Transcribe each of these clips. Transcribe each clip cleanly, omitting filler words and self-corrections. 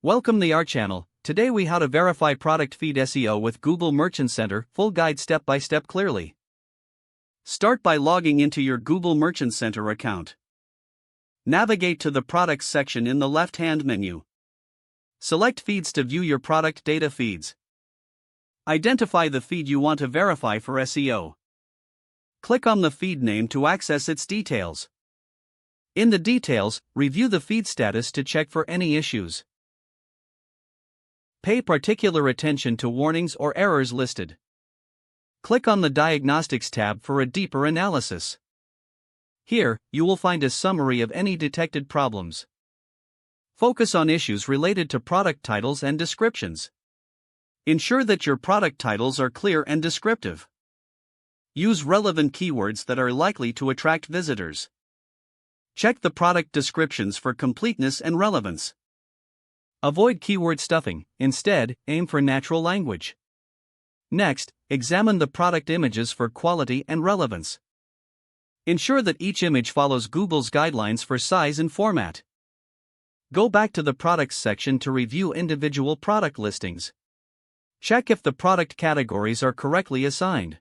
Welcome to our channel. Today we how to verify product feed SEO with Google Merchant Center, full guide step by step clearly. Start by logging into your Google Merchant Center account. Navigate to the products section in the left-hand menu. Select feeds to view your product data feeds. Identify the feed you want to verify for SEO. Click on the feed name to access its details. In the details, review the feed status to check for any issues. Pay particular attention to warnings or errors listed. Click on the Diagnostics tab for a deeper analysis. Here, you will find a summary of any detected problems. Focus on issues related to product titles and descriptions. Ensure that your product titles are clear and descriptive. Use relevant keywords that are likely to attract visitors. Check the product descriptions for completeness and relevance. Avoid keyword stuffing, instead, aim for natural language. Next, examine the product images for quality and relevance. Ensure that each image follows Google's guidelines for size and format. Go back to the Products section to review individual product listings. Check if the product categories are correctly assigned.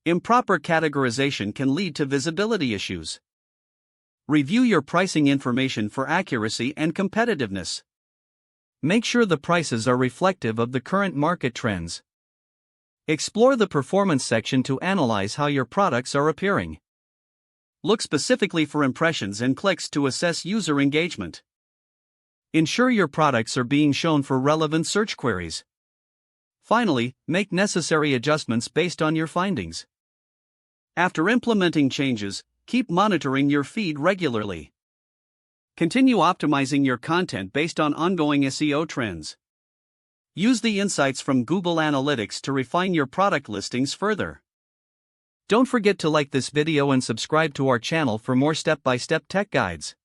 Improper categorization can lead to visibility issues. Review your pricing information for accuracy and competitiveness. Make sure the prices are reflective of the current market trends. Explore the Performance section to analyze how your products are appearing. Look specifically for impressions and clicks to assess user engagement. Ensure your products are being shown for relevant search queries. Finally, make necessary adjustments based on your findings. After implementing changes, keep monitoring your feed regularly. Continue optimizing your content based on ongoing SEO trends. Use the insights from Google Analytics to refine your product listings further. Don't forget to like this video and subscribe to our channel for more step-by-step tech guides.